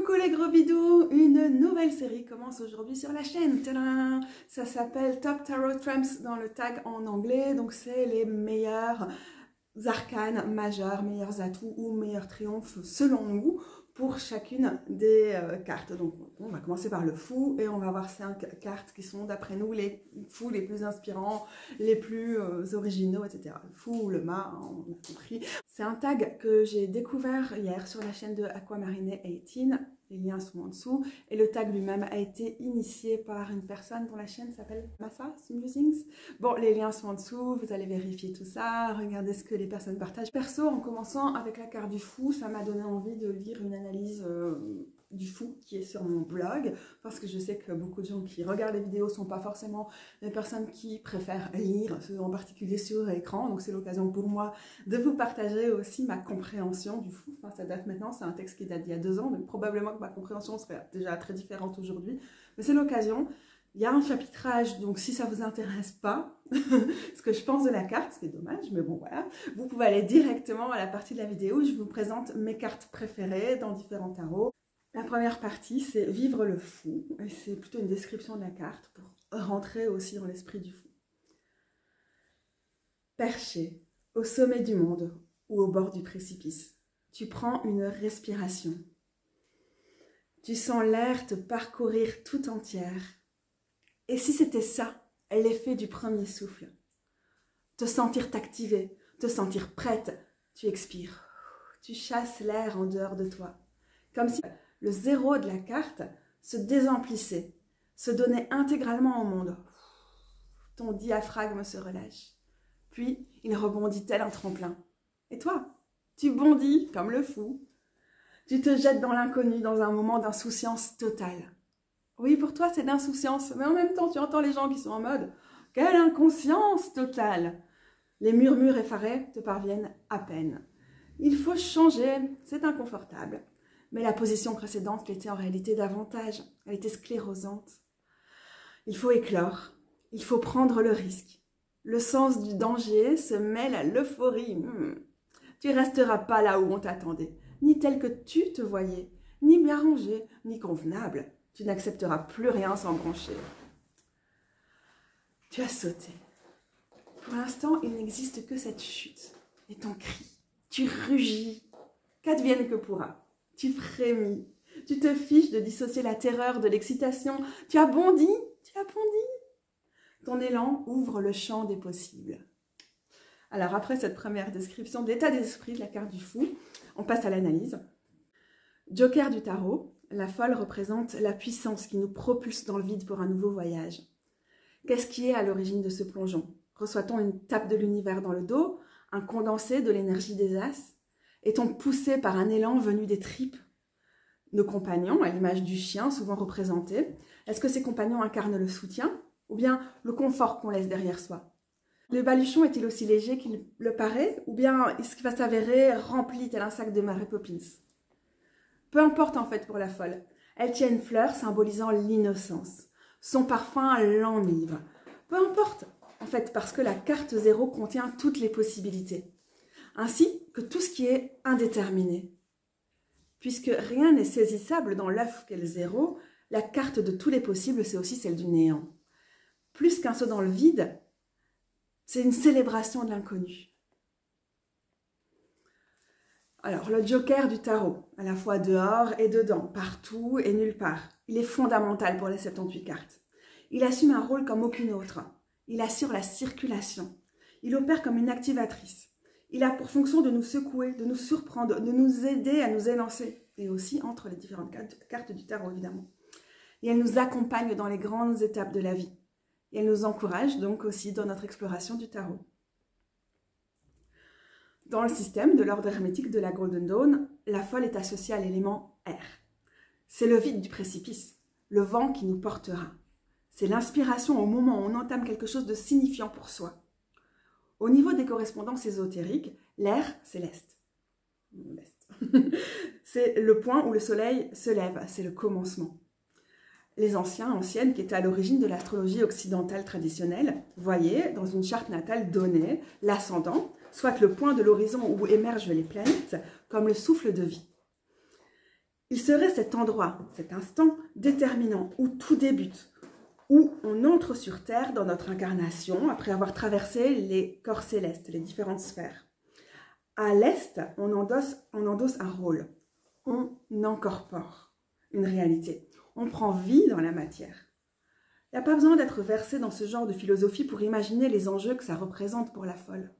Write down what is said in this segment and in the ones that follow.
Coucou les gros bidous, une nouvelle série commence aujourd'hui sur la chaîne. Tadam! Ça s'appelle Top Tarot Trumps dans le tag en anglais, donc c'est les meilleurs arcanes majeurs, meilleurs atouts ou meilleurs triomphes selon nous pour chacune des cartes. Donc on va commencer par le fou et on va voir 5 cartes qui sont d'après nous les fous les plus inspirants, les plus originaux, etc. Le fou ou le mât, hein, on a compris. C'est un tag que j'ai découvert hier sur la chaîne de Aquamarine 18. Les liens sont en dessous. Et le tag lui-même a été initié par une personne dont la chaîne s'appelle Massa Musings. Bon, les liens sont en dessous. Vous allez vérifier tout ça. Regardez ce que les personnes partagent. Perso, en commençant avec la carte du fou, ça m'a donné envie de lire une analyse du fou qui est sur mon blog. Parce que je sais que beaucoup de gens qui regardent les vidéos ne sont pas forcément les personnes qui préfèrent lire, en particulier sur écran. Donc c'est l'occasion pour moi de vous partager aussi ma compréhension du fou. Enfin, ça date maintenant, c'est un texte qui date d'il y a 2 ans, donc probablement que ma compréhension serait déjà très différente aujourd'hui. Mais c'est l'occasion. Il y a un chapitrage, donc si ça ne vous intéresse pas, ce que je pense de la carte, c'est dommage, mais bon voilà, vous pouvez aller directement à la partie de la vidéo où je vous présente mes cartes préférées dans différents tarots. La première partie, c'est Vivre le fou, et c'est plutôt une description de la carte pour rentrer aussi dans l'esprit du fou. Perché, au sommet du monde ou au bord du précipice, tu prends une respiration. Tu sens l'air te parcourir tout entière. Et si c'était ça, l'effet du premier souffle? Te sentir t'activer, te sentir prête, tu expires. Tu chasses l'air en dehors de toi. Comme si le zéro de la carte se désemplissait, se donnait intégralement au monde. Ton diaphragme se relâche. Puis, il rebondit tel un tremplin. Et toi, tu bondis comme le fou. Tu te jettes dans l'inconnu, dans un moment d'insouciance totale. Oui, pour toi, c'est d'insouciance, mais en même temps, tu entends les gens qui sont en mode « Quelle inconscience totale !» Les murmures effarés te parviennent à peine. Il faut changer, c'est inconfortable. Mais la position précédente l'était en réalité davantage. Elle était sclérosante. Il faut éclore, il faut prendre le risque. Le sens du danger se mêle à l'euphorie. Tu ne resteras pas là où on t'attendait, ni tel que tu te voyais, ni bien rangé, ni convenable. Tu n'accepteras plus rien sans broncher. Tu as sauté. Pour l'instant, il n'existe que cette chute. Et ton cri, tu rugis. Qu'advienne que pourra. Tu frémis. Tu te fiches de dissocier la terreur de l'excitation. Tu as bondi, tu as bondi. Ton élan ouvre le champ des possibles. Alors après cette première description de l'état d'esprit de la carte du fou, on passe à l'analyse. Joker du tarot, la folle représente la puissance qui nous propulse dans le vide pour un nouveau voyage. Qu'est-ce qui est à l'origine de ce plongeon? Reçoit-on une tape de l'univers dans le dos, un condensé de l'énergie des as? Est-on poussé par un élan venu des tripes? Nos compagnons, à l'image du chien souvent représenté, est-ce que ces compagnons incarnent le soutien ou bien le confort qu'on laisse derrière soi? Le baluchon est-il aussi léger qu'il le paraît ou bien est-ce qu'il va s'avérer rempli tel un sac de Mary Poppins? Peu importe en fait pour la folle, elle tient une fleur symbolisant l'innocence. Son parfum l'enivre. Peu importe en fait parce que la carte 0 contient toutes les possibilités, ainsi que tout ce qui est indéterminé. Puisque rien n'est saisissable dans l'œuf qu'est le 0, la carte de tous les possibles c'est aussi celle du néant. Plus qu'un saut dans le vide, c'est une célébration de l'inconnu. Alors, le joker du tarot, à la fois dehors et dedans, partout et nulle part. Il est fondamental pour les 78 cartes. Il assume un rôle comme aucune autre. Il assure la circulation. Il opère comme une activatrice. Il a pour fonction de nous secouer, de nous surprendre, de nous aider à nous élancer. Et aussi entre les différentes cartes du tarot, évidemment. Et elle nous accompagne dans les grandes étapes de la vie. Et elle nous encourage donc aussi dans notre exploration du tarot. Dans le système de l'ordre hermétique de la Golden Dawn, la folle est associée à l'élément air. C'est le vide du précipice, le vent qui nous portera. C'est l'inspiration au moment où on entame quelque chose de signifiant pour soi. Au niveau des correspondances ésotériques, l'air, c'est l'est. C'est le point où le soleil se lève, c'est le commencement. Les anciennes qui étaient à l'origine de l'astrologie occidentale traditionnelle, voyaient dans une charte natale donnée l'ascendant, soit le point de l'horizon où émergent les planètes, comme le souffle de vie. Il serait cet endroit, cet instant déterminant où tout débute, où on entre sur Terre dans notre incarnation après avoir traversé les corps célestes, les différentes sphères. À l'Est, on endosse un rôle, on incorpore une réalité, on prend vie dans la matière. Il n'y a pas besoin d'être versé dans ce genre de philosophie pour imaginer les enjeux que ça représente pour la folle.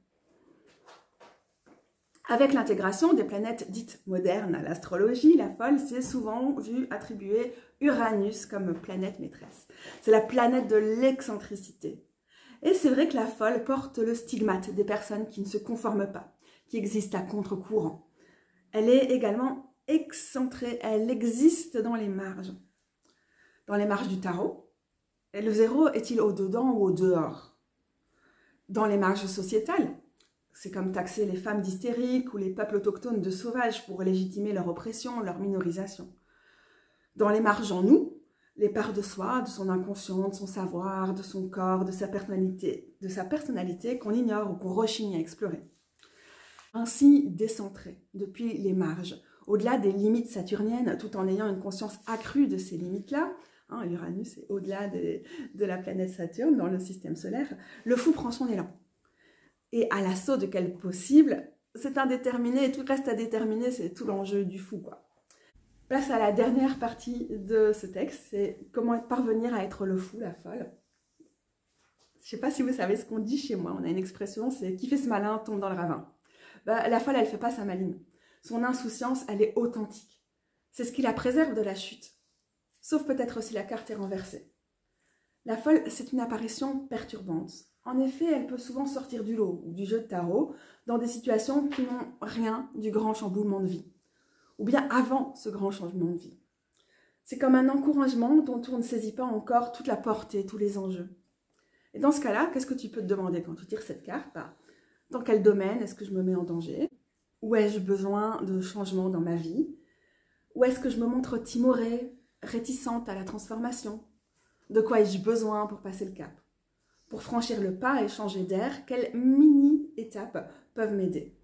Avec l'intégration des planètes dites modernes à l'astrologie, la folle s'est souvent vue attribuer Uranus comme planète maîtresse. C'est la planète de l'excentricité. Et c'est vrai que la folle porte le stigmate des personnes qui ne se conforment pas, qui existent à contre-courant. Elle est également excentrée, elle existe dans les marges. Dans les marges du tarot, le zéro est-il au-dedans ou au-dehors? Dans les marges sociétales, c'est comme taxer les femmes d'hystériques ou les peuples autochtones de sauvages pour légitimer leur oppression, leur minorisation. Dans les marges en nous, les parts de soi, de son inconscient, de son savoir, de son corps, de sa personnalité qu'on ignore ou qu'on rechigne à explorer. Ainsi décentré depuis les marges, au-delà des limites saturniennes, tout en ayant une conscience accrue de ces limites-là, Uranus est au-delà de la planète Saturne dans le système solaire, le fou prend son élan. Et à l'assaut de quel possible, c'est indéterminé et tout reste à déterminer, c'est tout l'enjeu du fou, quoi. Place à la dernière partie de ce texte, c'est comment parvenir à être le fou, la folle. Je ne sais pas si vous savez ce qu'on dit chez moi, on a une expression, c'est « qui fait ce malin tombe dans le ravin ». La folle, elle ne fait pas sa maline. Son insouciance, elle est authentique. C'est ce qui la préserve de la chute. Sauf peut-être si la carte est renversée. La folle, c'est une apparition perturbante. En effet, elle peut souvent sortir du lot ou du jeu de tarot dans des situations qui n'ont rien du grand chamboulement de vie, ou bien avant ce grand changement de vie. C'est comme un encouragement dont on ne saisit pas encore toute la portée, tous les enjeux. Et dans ce cas-là, qu'est-ce que tu peux te demander quand tu tires cette carte? Dans quel domaine est-ce que je me mets en danger? Où ai-je besoin de changement dans ma vie? Où est-ce que je me montre timorée, réticente à la transformation? De quoi ai-je besoin pour passer le cap? Pour franchir le pas et changer d'air, quelles mini-étapes peuvent m'aider?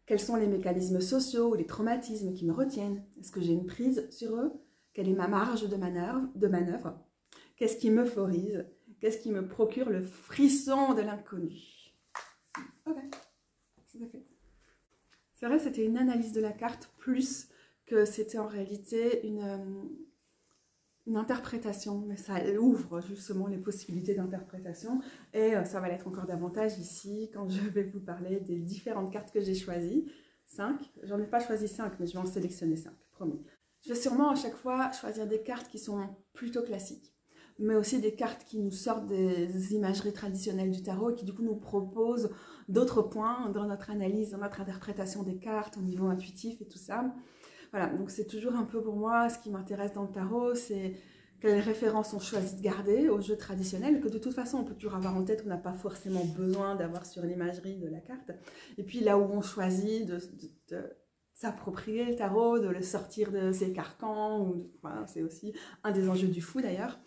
Quels sont les mécanismes sociaux ou les traumatismes qui me retiennent? Est-ce que j'ai une prise sur eux? Quelle est ma marge de manœuvre? Qu'est-ce qui m'euphorise? Qu'est-ce qui me procure le frisson de l'inconnu? Ok, c'est fait. C'est vrai, c'était une analyse de la carte plus que c'était en réalité une interprétation, mais ça ouvre justement les possibilités d'interprétation et ça va l'être encore davantage ici quand je vais vous parler des différentes cartes que j'ai choisies. 5, j'en ai pas choisi 5, mais je vais en sélectionner 5, promis. Je vais sûrement à chaque fois choisir des cartes qui sont plutôt classiques, mais aussi des cartes qui nous sortent des imageries traditionnelles du tarot et qui du coup nous proposent d'autres points dans notre analyse, dans notre interprétation des cartes au niveau intuitif et tout ça. Voilà, donc c'est toujours un peu pour moi ce qui m'intéresse dans le tarot, c'est quelles références on choisit de garder au jeu traditionnel, que de toute façon on peut toujours avoir en tête, on n'a pas forcément besoin d'avoir sur l'imagerie de la carte. Et puis là où on choisit de s'approprier le tarot, de le sortir de ses carcans, voilà, c'est aussi un des enjeux du fou d'ailleurs.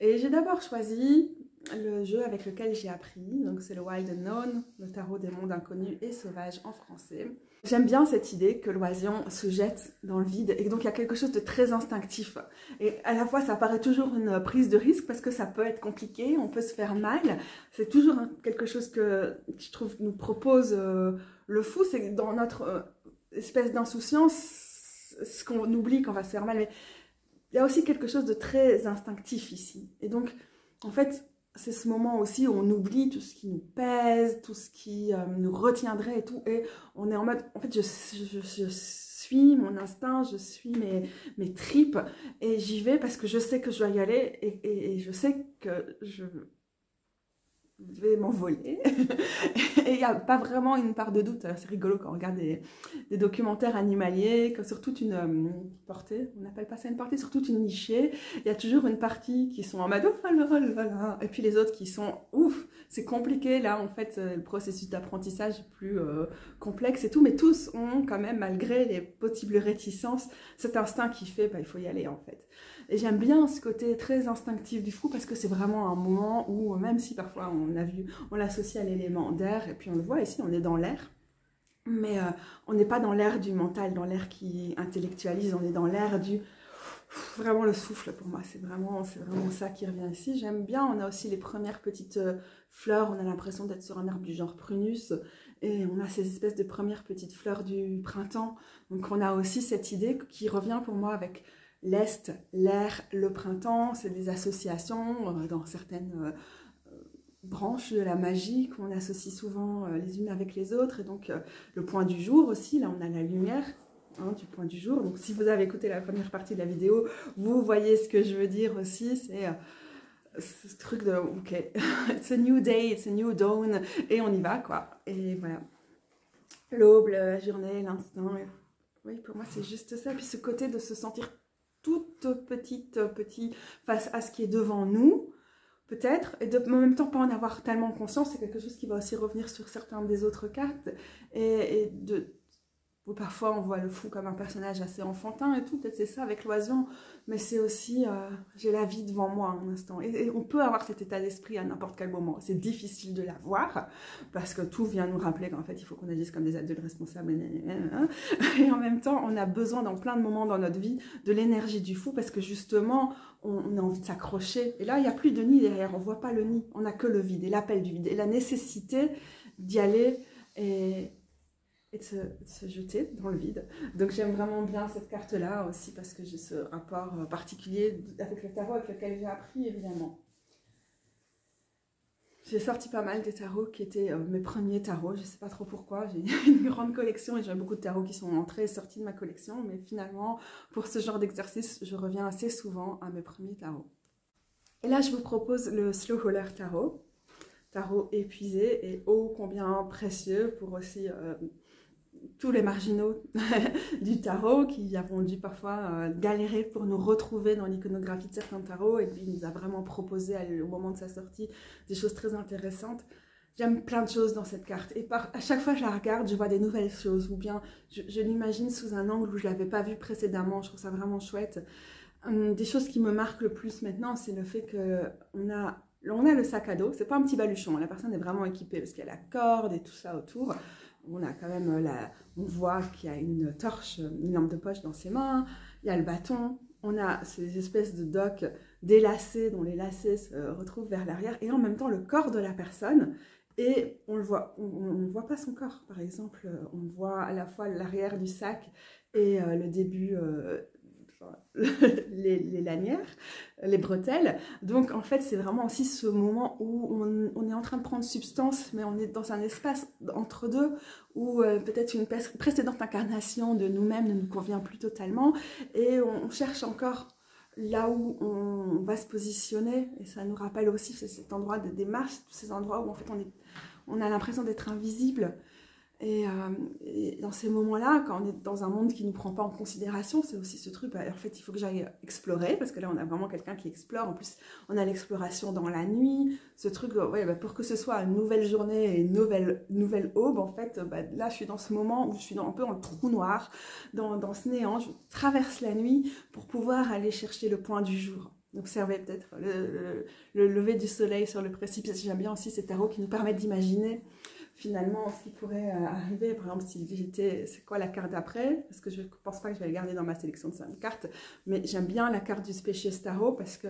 Et j'ai d'abord choisi le jeu avec lequel j'ai appris, donc c'est le Wild Unknown, le tarot des mondes inconnus et sauvages en français. J'aime bien cette idée que l'oisillon se jette dans le vide et donc il y a quelque chose de très instinctif. Et à la fois ça paraît toujours une prise de risque parce que ça peut être compliqué, on peut se faire mal. C'est toujours quelque chose que je trouve nous propose le fou, c'est dans notre espèce d'insouciance, ce qu'on oublie quand on va se faire mal. Mais il y a aussi quelque chose de très instinctif ici. Et donc en fait, c'est ce moment aussi où on oublie tout ce qui nous pèse, tout ce qui nous retiendrait et tout. Et on est en mode, en fait, je suis mon instinct, je suis mes tripes. Et j'y vais parce que je sais que je dois y aller et je sais que je vais m'envoler. Et il n'y a pas vraiment une part de doute. C'est rigolo quand on regarde des documentaires animaliers, sur toute une portée, on n'appelle pas ça une portée, sur toute une nichée, il y a toujours une partie qui sont en mode oh là là, et puis les autres qui sont ouf, c'est compliqué, là en fait le processus d'apprentissage est plus complexe et tout, mais tous ont quand même, malgré les possibles réticences, cet instinct qui fait il faut y aller en fait. Et j'aime bien ce côté très instinctif du fou parce que c'est vraiment un moment où, même si parfois on l'associe à l'élément d'air, et puis on le voit ici, on est dans l'air, Mais on n'est pas dans l'ère du mental, dans l'ère qui intellectualise, on est dans l'ère du... Vraiment le souffle pour moi, c'est vraiment ça qui revient ici. J'aime bien, on a aussi les premières petites fleurs, on a l'impression d'être sur un arbre du genre prunus, et on a ces espèces de premières petites fleurs du printemps. Donc on a aussi cette idée qui revient pour moi avec l'Est, l'air, le printemps, c'est des associations dans certaines branches de la magie qu'on associe souvent les unes avec les autres. Et donc le point du jour aussi, là on a la lumière. Hein, du point du jour. Donc si vous avez écouté la première partie de la vidéo, vous voyez ce que je veux dire aussi, c'est ce truc de ok, it's a new day, it's a new dawn, et on y va quoi. Et voilà, l'aube, la journée, l'instant, oui pour moi c'est juste ça. Puis ce côté de se sentir toute petite, petit face à ce qui est devant nous, peut-être, et de en même temps pas en avoir tellement conscience, c'est quelque chose qui va aussi revenir sur certaines des autres cartes, et de où parfois on voit le fou comme un personnage assez enfantin et tout, peut-être c'est ça avec l'oiseau, mais c'est aussi, j'ai la vie devant moi un instant. Et on peut avoir cet état d'esprit à n'importe quel moment. C'est difficile de l'avoir, parce que tout vient nous rappeler qu'en fait, il faut qu'on agisse comme des adultes responsables. Et en même temps, on a besoin dans plein de moments dans notre vie de l'énergie du fou, parce que justement, on a envie de s'accrocher. Et là, il n'y a plus de nid derrière, on ne voit pas le nid, on n'a que le vide, et l'appel du vide, et la nécessité d'y aller, et de se jeter dans le vide. Donc j'aime vraiment bien cette carte-là aussi parce que j'ai ce rapport particulier avec le tarot avec lequel j'ai appris évidemment. J'ai sorti pas mal des tarots qui étaient mes premiers tarots, je sais pas trop pourquoi, j'ai une grande collection et j'ai beaucoup de tarots qui sont entrés et sortis de ma collection, mais finalement pour ce genre d'exercice, je reviens assez souvent à mes premiers tarots. Et là je vous propose le Slow Roller Tarot, tarot épuisé et ô combien précieux pour aussi... tous les marginaux du tarot qui avons dû parfois galérer pour nous retrouver dans l'iconographie de certains tarots, et puis il nous a vraiment proposé au moment de sa sortie des choses très intéressantes. J'aime plein de choses dans cette carte et à chaque fois que je la regarde, je vois des nouvelles choses ou bien je l'imagine sous un angle où je ne l'avais pas vu précédemment. Je trouve ça vraiment chouette. Des choses qui me marquent le plus maintenant, c'est le fait qu'on a le sac à dos. C'est pas un petit baluchon, la personne est vraiment équipée parce qu'il y a la corde et tout ça autour. On a quand même on voit qu'il y a une torche, une lampe de poche dans ses mains, il y a le bâton, on a ces espèces de docks délacés dont les lacets se retrouvent vers l'arrière, et en même temps le corps de la personne, et on le voit, on ne voit pas son corps par exemple, on voit à la fois l'arrière du sac et le début, les lanières, les bretelles. Donc en fait c'est vraiment aussi ce moment où on est en train de prendre substance, mais on est dans un espace entre deux où peut-être une précédente incarnation de nous-mêmes ne nous convient plus totalement, et on cherche encore là où on va se positionner, et ça nous rappelle aussi cet endroit de démarche, tous ces endroits où en fait on a l'impression d'être invisible. Et dans ces moments-là, quand on est dans un monde qui ne nous prend pas en considération, c'est aussi ce truc, en fait, il faut que j'aille explorer, parce que là, on a vraiment quelqu'un qui explore. En plus, on a l'exploration dans la nuit, ce truc, ouais, pour que ce soit une nouvelle journée et une nouvelle aube, en fait, là, je suis dans ce moment où je suis un peu dans le trou noir, dans ce néant, je traverse la nuit pour pouvoir aller chercher le point du jour. Observer peut-être le lever du soleil sur le précipice. J'aime bien aussi ces tarots qui nous permettent d'imaginer finalement ce qui pourrait arriver. Par exemple, si j'étais, c'est quoi la carte d'après? Parce que je ne pense pas que je vais le garder dans ma sélection de 5 cartes, mais j'aime bien la carte du Spacious Tarot parce que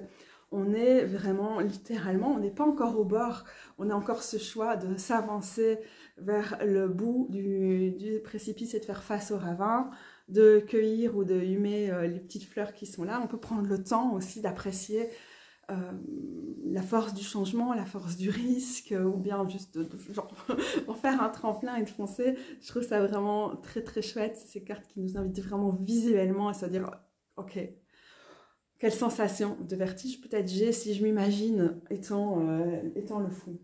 on est vraiment, littéralement, on n'est pas encore au bord, on a encore ce choix de s'avancer vers le bout du précipice et de faire face au ravin, de cueillir ou de humer les petites fleurs qui sont là. On peut prendre le temps aussi d'apprécier la force du changement, la force du risque, ou bien juste genre, en faire un tremplin et de foncer. Je trouve ça vraiment très très chouette, ces cartes qui nous invitent vraiment visuellement à se dire ok, quelle sensation de vertige peut-être j'ai si je m'imagine étant le fou.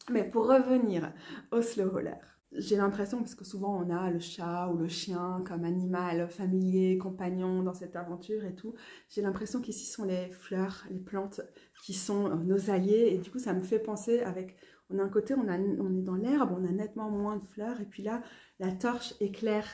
Mais pour revenir au slow roller, j'ai l'impression, parce que souvent on a le chat ou le chien comme animal familier, compagnon dans cette aventure et tout, j'ai l'impression qu'ici sont les fleurs, les plantes qui sont nos alliés, et du coup ça me fait penser avec, on a un côté, on est dans l'herbe, on a nettement moins de fleurs, et puis là la torche éclaire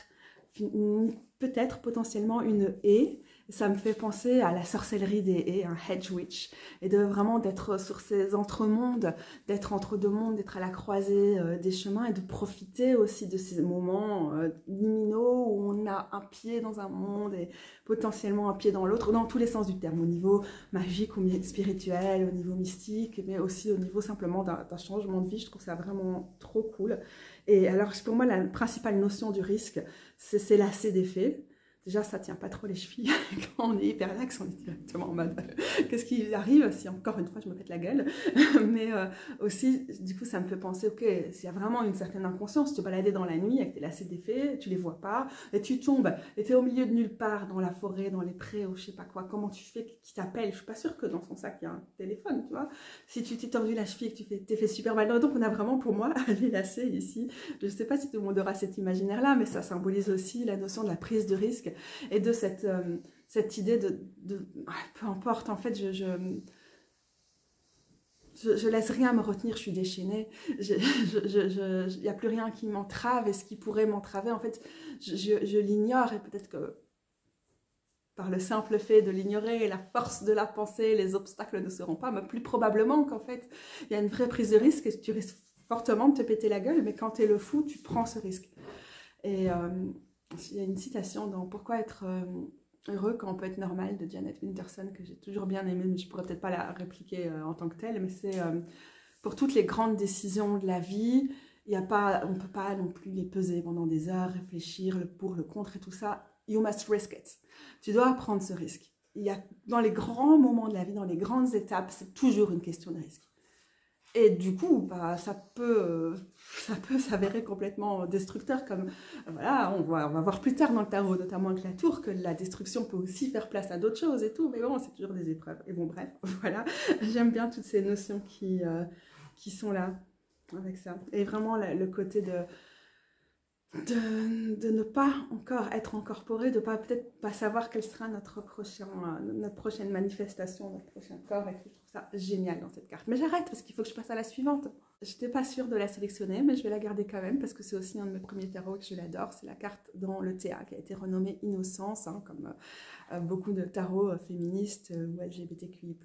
peut-être potentiellement une haie, et Ça me fait penser à la sorcellerie des haies, un hedge witch, et de vraiment d'être sur ces entre-mondes, d'être entre deux mondes, d'être à la croisée des chemins et de profiter aussi de ces moments liminaux où on a un pied dans un monde et potentiellement un pied dans l'autre, dans tous les sens du terme, au niveau magique ou spirituel, au niveau mystique, mais aussi au niveau simplement d'un changement de vie. Je trouve ça vraiment trop cool. Et alors pour moi, la principale notion du risque, c'est lasser des faits. Déjà, ça tient pas trop les chevilles. Quand on est hyper lax, on est directement en mode qu'est-ce qui arrive si encore une fois je me pète la gueule. Mais aussi, du coup, ça me fait penser, ok, s'il y a vraiment une certaine inconscience, tu te baladais dans la nuit avec tes lacets d'effets, tu les vois pas, et tu tombes, et tu es au milieu de nulle part, dans la forêt, dans les prés, ou je sais pas quoi, comment tu fais, qui t'appelle? Je suis pas sûre que dans son sac il y a un téléphone, tu vois. Si tu t'es tordu la cheville et que t'es fait super mal, donc on a vraiment pour moi les lacets ici. Je sais pas si tout le monde aura cet imaginaire-là, mais ça symbolise aussi la notion de la prise de risque et de cette idée peu importe, en fait, je laisse rien me retenir, je suis déchaînée, il n'y a plus rien qui m'entrave, et ce qui pourrait m'entraver, en fait, je l'ignore, et peut-être que par le simple fait de l'ignorer, la force de la pensée, les obstacles ne seront pas, mais plus probablement qu'en fait, il y a une vraie prise de risque, et tu risques fortement de te péter la gueule, mais quand tu es le fou, tu prends ce risque. Et il y a une citation dans Pourquoi être heureux quand on peut être normal de Janet Winterson que j'ai toujours bien aimée, mais je pourrais peut-être pas la répliquer en tant que telle, mais c'est pour toutes les grandes décisions de la vie, on ne peut pas non plus les peser pendant des heures, réfléchir le pour, le contre et tout ça. You must risk it. Tu dois prendre ce risque. Dans les grands moments de la vie, dans les grandes étapes, c'est toujours une question de risque. Et du coup, bah, ça peut s'avérer complètement destructeur, comme voilà, on va voir plus tard dans le tarot, notamment avec la tour, que la destruction peut aussi faire place à d'autres choses et tout, mais bon, c'est toujours des épreuves. Et bon, bref, voilà, j'aime bien toutes ces notions qui sont là avec ça. Et vraiment, le côté de ne pas encore être incorporé, de peut-être pas savoir quelle sera notre prochaine manifestation, notre prochain corps, et tout. Je trouve ça génial dans cette carte. Mais j'arrête parce qu'il faut que je passe à la suivante. J'étais pas sûre de la sélectionner, mais je vais la garder quand même parce que c'est aussi un de mes premiers tarots et que je l'adore. C'est la carte dans le TA qui a été renommée Innocence, hein, comme beaucoup de tarots féministes ou LGBTQI+,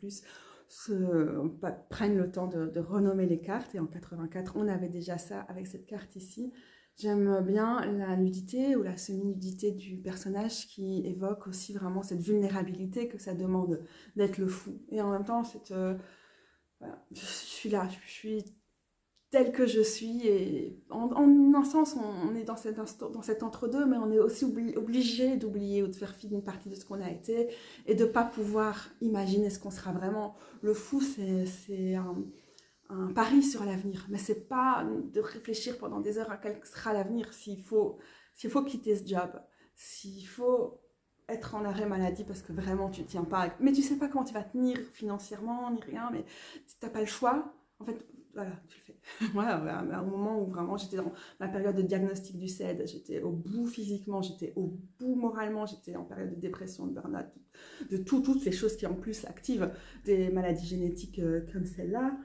prennent le temps de renommer les cartes. Et en 84, on avait déjà ça avec cette carte ici. J'aime bien la nudité ou la semi-nudité du personnage qui évoque aussi vraiment cette vulnérabilité que ça demande d'être le fou. Et en même temps, voilà, je suis là, je suis telle que je suis. Et en un sens, on est dans cet entre-deux, mais on est aussi obligé d'oublier ou de faire fi d'une partie de ce qu'on a été et de ne pas pouvoir imaginer ce qu'on sera vraiment. Le fou, c'est un pari sur l'avenir, mais c'est pas de réfléchir pendant des heures à quel sera l'avenir. S'il faut quitter ce job, s'il faut être en arrêt maladie parce que vraiment tu tiens pas, mais tu sais pas comment tu vas tenir financièrement ni rien, mais tu n'as pas le choix, en fait, voilà, tu le fais. Moi, à un moment où vraiment j'étais dans ma période de diagnostic du CED, j'étais au bout physiquement, j'étais au bout moralement, j'étais en période de dépression, de burn-out, de toutes ces choses qui en plus activent des maladies génétiques comme celle-là,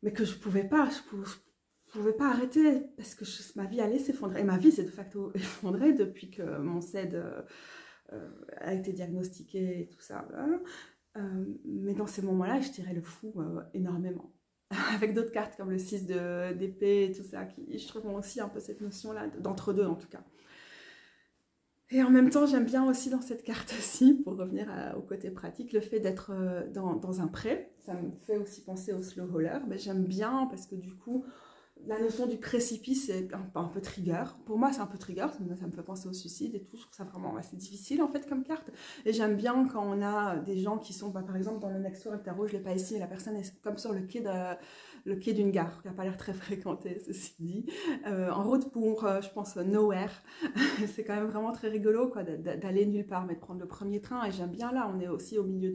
mais que je pouvais pas arrêter parce que ma vie allait s'effondrer. Et ma vie s'est de facto effondrée depuis que mon CED a été diagnostiqué et tout ça. Mais dans ces moments-là, je tirais le fou énormément. Avec d'autres cartes comme le 6 d'épée et tout ça, qui je trouve aussi un peu cette notion-là, d'entre-deux en tout cas. Et en même temps, j'aime bien aussi dans cette carte-ci, pour revenir au côté pratique, le fait d'être dans un pré. Ça me fait aussi penser au slow roller. Mais j'aime bien parce que du coup, la notion du précipice est un peu trigger. Pour moi, c'est un peu trigger. Ça me fait penser au suicide et tout. Je trouve ça vraiment assez difficile en fait comme carte. Et j'aime bien quand on a des gens qui sont, par exemple, dans le Next Door, le tarot, je ne l'ai pas ici, et la personne est comme sur le quai d'une gare, qui n'a pas l'air très fréquentée, ceci dit, en route pour, je pense, nowhere. C'est quand même vraiment très rigolo quoi, d'aller nulle part, mais de prendre le premier train. Et j'aime bien là, on est aussi au milieu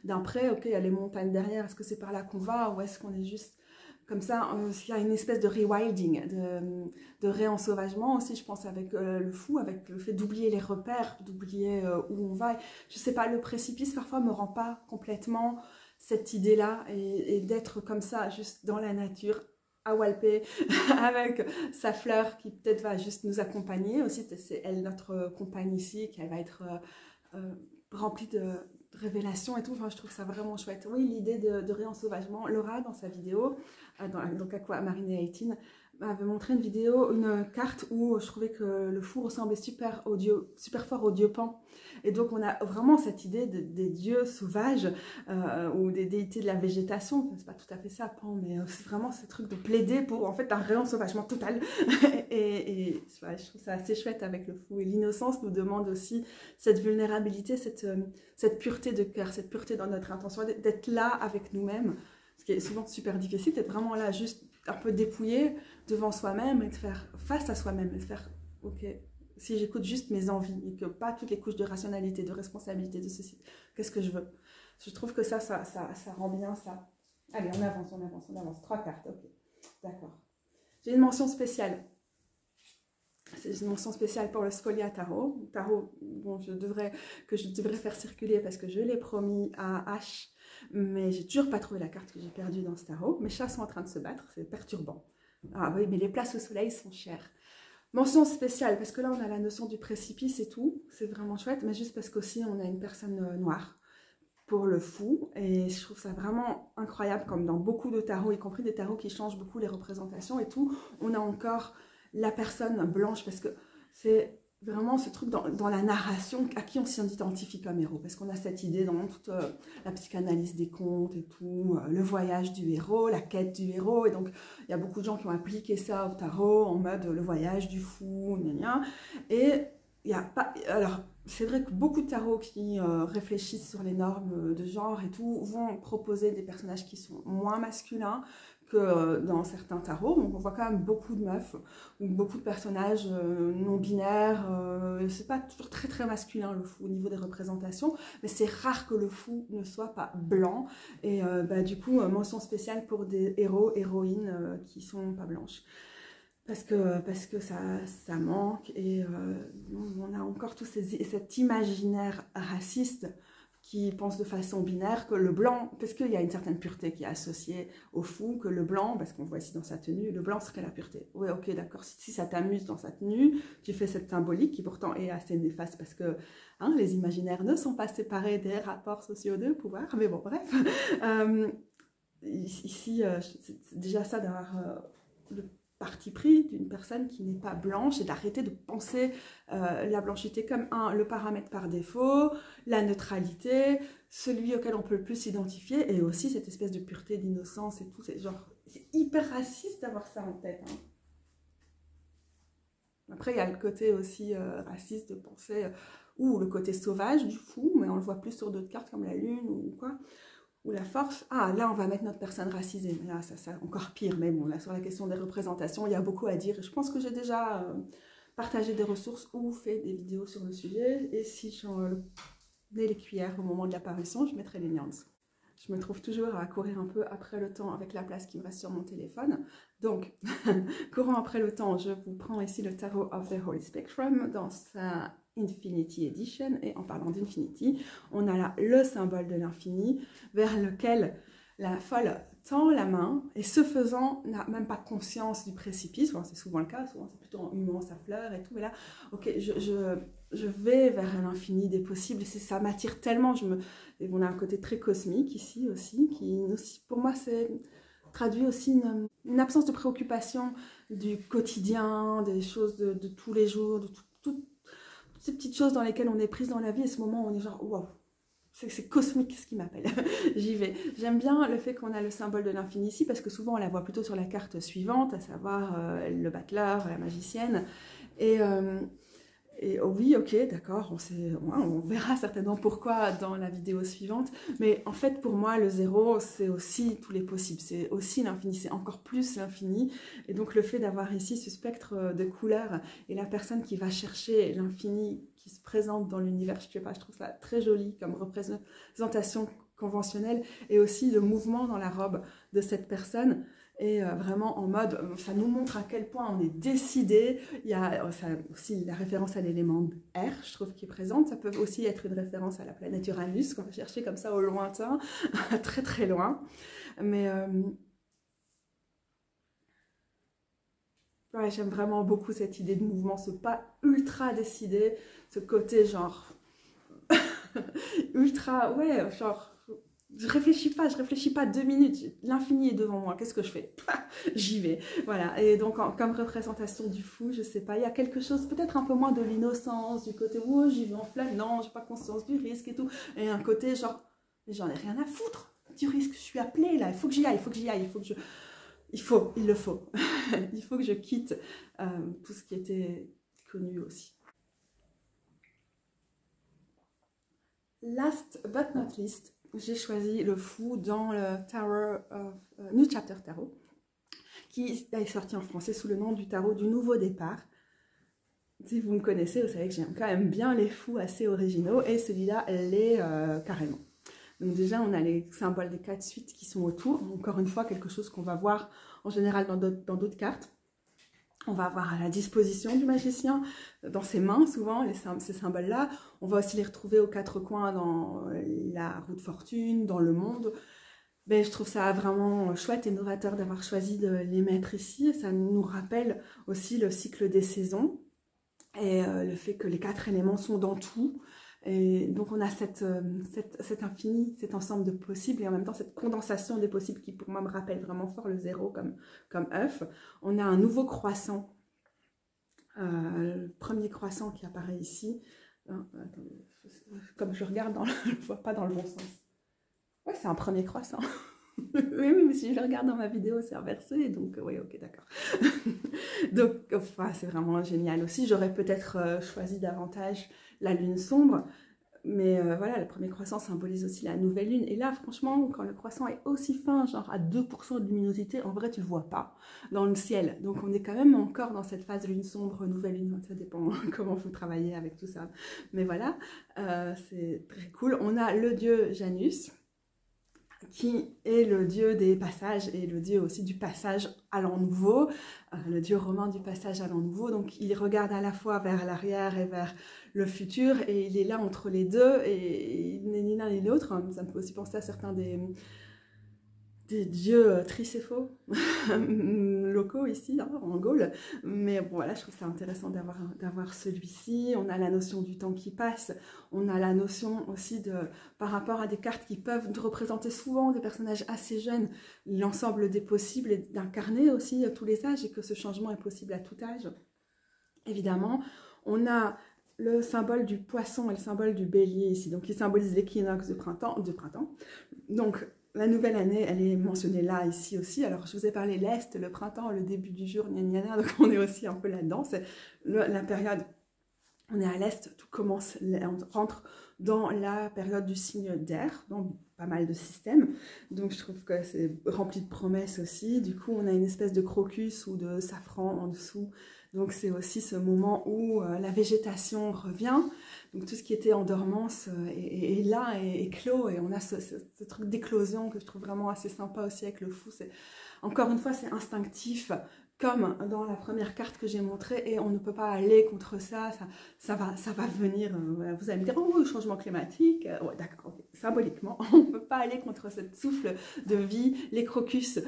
d'un pré, ok, il y a les montagnes derrière, est-ce que c'est par là qu'on va ou est-ce qu'on est juste comme ça, il y a une espèce de rewilding, de réensauvagement aussi, je pense, avec le fou, avec le fait d'oublier les repères, d'oublier où on va. Je sais pas, le précipice parfois me rend pas complètement cette idée-là et d'être comme ça, juste dans la nature, à Walpé, avec sa fleur qui peut-être va juste nous accompagner. Aussi, c'est elle notre compagne ici, qu'elle va être rempli de révélations et tout. Enfin, je trouve ça vraiment chouette. Oui, l'idée de réensauvagement. Laura, dans sa vidéo, donc Aquamarine 18, m'avait montré une vidéo, une carte où je trouvais que le fou ressemblait super fort au dieu Pan. Et donc on a vraiment cette idée des dieux sauvages ou des déités de la végétation. C'est pas tout à fait ça, Pan, mais c'est vraiment ce truc de plaider pour en fait un réensauvagement total. et ouais, je trouve ça assez chouette avec le fou. Et l'innocence nous demande aussi cette vulnérabilité, cette pureté de cœur, cette pureté dans notre intention, d'être là avec nous-mêmes. Ce qui est souvent super difficile, d'être vraiment là, juste un peu dépouillé devant soi-même et de faire face à soi-même et de faire, ok, si j'écoute juste mes envies et que pas toutes les couches de rationalité, de responsabilité, de ceci, qu'est-ce que je veux? Je trouve que ça rend bien ça. Allez, on avance, on avance, on avance. 3 cartes, ok, d'accord. J'ai une mention spéciale. C'est une mention spéciale pour le Scolia Tarot. Tarot, bon, que je devrais faire circuler parce que je l'ai promis à H, mais j'ai toujours pas trouvé la carte que j'ai perdue dans ce tarot. Mes chats sont en train de se battre, c'est perturbant. Ah oui, mais les places au soleil sont chères. Mention spéciale, parce que là on a la notion du précipice et tout, c'est vraiment chouette, mais juste parce qu'aussi on a une personne noire pour le fou, et je trouve ça vraiment incroyable, comme dans beaucoup de tarots, y compris des tarots qui changent beaucoup les représentations et tout, on a encore la personne blanche, parce que c'est vraiment ce truc dans la narration à qui on s'identifie comme héros, parce qu'on a cette idée dans toute la psychanalyse des contes et tout, le voyage du héros, la quête du héros, et donc il y a beaucoup de gens qui ont appliqué ça au tarot en mode le voyage du fou, gna gna, et il n'y a pas... Alors, c'est vrai que beaucoup de tarots qui réfléchissent sur les normes de genre et tout vont proposer des personnages qui sont moins masculins que dans certains tarots. Donc on voit quand même beaucoup de meufs ou beaucoup de personnages non binaires. C'est pas toujours très très masculin le fou au niveau des représentations, mais c'est rare que le fou ne soit pas blanc. Et du coup, mention spéciale pour des héros, héroïnes qui sont pas blanches. Parce que ça manque et on a encore tout cet imaginaire raciste qui pense de façon binaire que le blanc, parce qu'il y a une certaine pureté qui est associée au fou, que le blanc, parce qu'on voit ici dans sa tenue, le blanc serait la pureté. Oui, ok, d'accord, si ça t'amuse dans sa tenue, tu fais cette symbolique qui pourtant est assez néfaste parce que les imaginaires ne sont pas séparés des rapports sociaux de pouvoir, mais bon, bref. Ici, c'est déjà ça d'avoir le parti pris d'une personne qui n'est pas blanche et d'arrêter de penser la blanchité comme le paramètre par défaut, la neutralité, celui auquel on peut le plus s'identifier, et aussi cette espèce de pureté, d'innocence et tout. C'est hyper raciste d'avoir ça en tête. Après, il y a le côté aussi raciste de penser, ou le côté sauvage du fou, mais on le voit plus sur d'autres cartes comme la lune ou quoi. Ou la force, là on va mettre notre personne racisée, mais là ça encore pire, mais bon là sur la question des représentations il y a beaucoup à dire, je pense que j'ai déjà partagé des ressources ou fait des vidéos sur le sujet, et si j'en ai les cuillères au moment de l'apparition, je mettrai les liens en dessous. Je me trouve toujours à courir un peu après le temps avec la place qui me reste sur mon téléphone, donc courant après le temps, je vous prends ici le Tarot of the Holy Spectrum dans sa Infinity Edition, et en parlant d'Infinity, on a là le symbole de l'infini vers lequel la folle tend la main et ce faisant n'a même pas conscience du précipice. Enfin, c'est souvent le cas, souvent c'est plutôt en humant sa fleur et tout, mais là, ok, je vais vers l'infini des possibles, et ça m'attire tellement. Et on a un côté très cosmique ici aussi, qui pour moi c'est traduit aussi une absence de préoccupation du quotidien, des choses de tous les jours, de toutes ces petites choses dans lesquelles on est prise dans la vie, et ce moment où on est genre, wow, c'est cosmique ce qui m'appelle, j'y vais. J'aime bien le fait qu'on a le symbole de l'infini ici, parce que souvent on la voit plutôt sur la carte suivante, à savoir le battleur, la magicienne, et oh oui, ok, d'accord, on verra certainement pourquoi dans la vidéo suivante, mais en fait pour moi le zéro c'est aussi tous les possibles, c'est aussi l'infini, c'est encore plus l'infini, et donc le fait d'avoir ici ce spectre de couleurs et la personne qui va chercher l'infini qui se présente dans l'univers, je sais pas, je trouve ça très joli comme représentation conventionnelle, et aussi le mouvement dans la robe de cette personne. Et vraiment en mode, ça nous montre à quel point on est décidé. Il y a aussi la référence à l'élément R, je trouve, qui est présente. Ça peut aussi être une référence à la planète Uranus, qu'on va chercher comme ça au lointain, très très loin. Mais ouais, j'aime vraiment beaucoup cette idée de mouvement, ce pas ultra décidé, ce côté genre ultra, ouais, genre, je réfléchis pas 2 minutes, l'infini est devant moi, qu'est-ce que je fais? J'y vais, voilà. Et donc, comme représentation du fou, je sais pas, il y a quelque chose, peut-être un peu moins de l'innocence, du côté, oh, j'y vais en flamme, non, j'ai pas conscience du risque et tout, et un côté, genre, j'en ai rien à foutre du risque, je suis appelée, là, il faut que j'y aille, il faut que j'y aille, il faut que je... il le faut, il faut que je quitte tout ce qui était connu aussi. Last but not least, j'ai choisi le fou dans le Tarot of, New Chapter Tarot, qui est sorti en français sous le nom du tarot du nouveau départ. Si vous me connaissez, vous savez que j'aime quand même bien les fous assez originaux, et celui-là l'est carrément. Donc déjà, on a les symboles des 4 suites qui sont autour. Encore une fois, quelque chose qu'on va voir en général dans d'autres cartes. On va avoir à la disposition du magicien, dans ses mains souvent, ces symboles-là. On va aussi les retrouver aux 4 coins dans la roue de fortune, dans le monde. Mais je trouve ça vraiment chouette et novateur d'avoir choisi de les mettre ici. Ça nous rappelle aussi le cycle des saisons et le fait que les 4 éléments sont dans tout. Et donc on a cet infini, cet ensemble de possibles, et en même temps cette condensation des possibles qui pour moi me rappelle vraiment fort le zéro comme œuf. On a un nouveau croissant, le premier croissant qui apparaît ici. Attendez, comme je regarde, je ne vois pas dans le bon sens. Ouais, c'est un premier croissant. Oui, mais si je le regarde dans ma vidéo, c'est inversé, donc oui, ok, d'accord. Donc, enfin, c'est vraiment génial aussi. J'aurais peut-être choisi davantage la lune sombre, mais voilà, le premier croissant symbolise aussi la nouvelle lune. Et là, franchement, quand le croissant est aussi fin, genre à 2% de luminosité, en vrai, tu le vois pas dans le ciel. Donc, on est quand même encore dans cette phase lune sombre, nouvelle lune, ça dépend comment vous travaillez avec tout ça. Mais voilà, c'est très cool. On a le dieu Janus, qui est le dieu des passages et le dieu aussi du passage à l'an nouveau, le dieu romain du passage à l'an nouveau. Donc il regarde à la fois vers l'arrière et vers le futur, et il est là entre les deux, et il n'est ni l'un ni l'autre. Ça me fait aussi penser à certains des dieux tricéphaux locaux ici, hein, en Gaule. Mais bon, voilà, je trouve ça intéressant d'avoir celui-ci. On a la notion du temps qui passe. On a la notion aussi par rapport à des cartes qui peuvent représenter souvent des personnages assez jeunes, l'ensemble des possibles, et d'incarner aussi tous les âges, et que ce changement est possible à tout âge. Évidemment, on a le symbole du poisson et le symbole du bélier ici, donc qui symbolise l'équinoxe de printemps. Donc, la nouvelle année, elle est mentionnée là, ici aussi. Alors, je vous ai parlé l'Est, le printemps, le début du jour, gna gna gna, donc on est aussi un peu là-dedans. C'est la période, on est à l'Est, tout commence, on rentre dans la période du signe d'air, dans pas mal de systèmes. Donc, je trouve que c'est rempli de promesses aussi. Du coup, on a une espèce de crocus ou de safran en dessous. Donc, c'est aussi ce moment où la végétation revient. Donc, tout ce qui était en dormance est là, et clos. Et on a ce truc d'éclosion que je trouve vraiment assez sympa aussi avec le fou. Encore une fois, c'est instinctif, comme dans la première carte que j'ai montrée. Et on ne peut pas aller contre ça. Ça va venir. Vous allez me dire, oh, changement climatique. Ouais, d'accord, okay. Symboliquement, on ne peut pas aller contre ce souffle de vie. Les crocus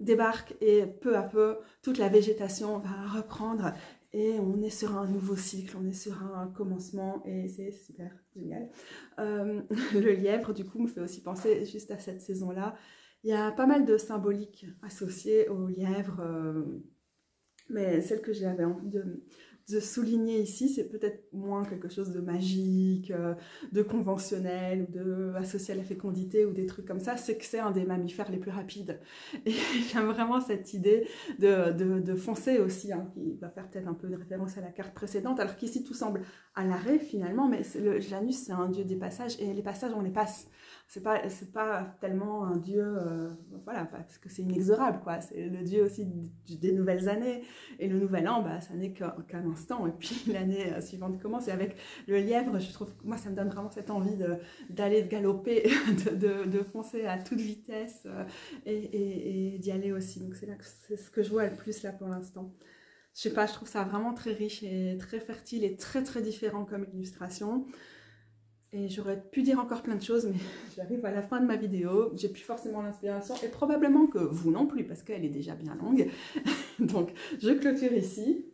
débarque, et peu à peu toute la végétation va reprendre, et on est sur un nouveau cycle, on est sur un commencement, et c'est super génial. Le lièvre du coup me fait aussi penser juste à cette saison là. Il y a pas mal de symboliques associées au lièvre, mais celle que j'avais envie de souligner ici, c'est peut-être moins quelque chose de magique, de conventionnel, ou associé à la fécondité, ou des trucs comme ça. C'est que c'est un des mammifères les plus rapides. Et j'aime vraiment cette idée de foncer aussi, hein, qui va faire peut-être un peu de référence à la carte précédente, alors qu'ici tout semble à l'arrêt finalement, mais le Janus, c'est un dieu des passages, et les passages, on les passe. C'est pas tellement un dieu, voilà, parce que c'est inexorable, quoi. C'est le dieu aussi des nouvelles années, et le nouvel an, bah, ça n'est qu'un instant, et puis l'année suivante commence. Et avec le lièvre, je trouve, moi, ça me donne vraiment cette envie d'aller galoper, de foncer à toute vitesse, et d'y aller aussi. Donc c'est ce que je vois le plus là pour l'instant. Je sais pas, je trouve ça vraiment très riche et très fertile, et très très différent comme illustration. Et j'aurais pu dire encore plein de choses, mais j'arrive à la fin de ma vidéo, j'ai plus forcément l'inspiration, et probablement que vous non plus, parce qu'elle est déjà bien longue. Donc, je clôture ici.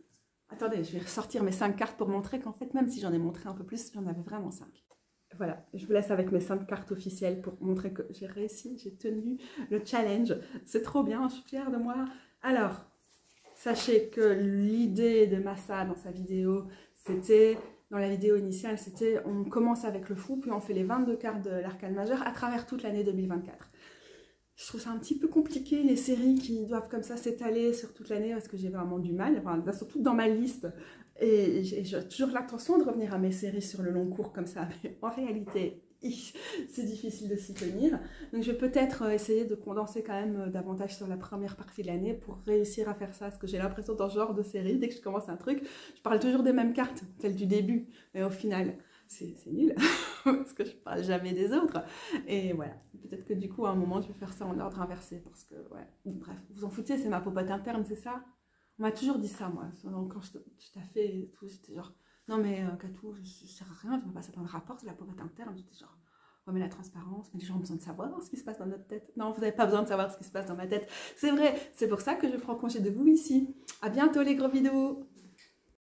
Attendez, je vais ressortir mes 5 cartes pour montrer qu'en fait, même si j'en ai montré un peu plus, j'en avais vraiment 5. Voilà, je vous laisse avec mes 5 cartes officielles pour montrer que j'ai réussi, j'ai tenu le challenge. C'est trop bien, je suis fière de moi. Alors, sachez que l'idée de Massa dans sa vidéo, c'était, dans la vidéo initiale, c'était on commence avec le fou, puis on fait les 22 cartes de l'arcane majeur à travers toute l'année 2024. Je trouve ça un petit peu compliqué, les séries qui doivent comme ça s'étaler sur toute l'année, parce que j'ai vraiment du mal, enfin, surtout dans ma liste. Et j'ai toujours l'intention de revenir à mes séries sur le long cours comme ça, mais en réalité, c'est difficile de s'y tenir. Donc je vais peut-être essayer de condenser quand même davantage sur la première partie de l'année pour réussir à faire ça, parce que j'ai l'impression dans ce genre de série, dès que je commence un truc, je parle toujours des mêmes cartes, celles du début, mais au final, c'est nul, parce que je parle jamais des autres. Et voilà, peut-être que du coup, à un moment, je vais faire ça en ordre inversé, parce que, ouais, bref, vous en foutez, c'est ma popote interne, c'est ça? On m'a toujours dit ça, moi, quand je t'ai fait et tout, j'étais genre, non mais Katou, je sers à rien, tu vas pas ça dans le rapport, c'est la popote interne, j'étais genre, ouais mais la transparence, mais les gens ont besoin de savoir ce qui se passe dans notre tête. Non, vous n'avez pas besoin de savoir ce qui se passe dans ma tête, c'est vrai, c'est pour ça que je prends congé de vous ici. À bientôt les gros vidéos.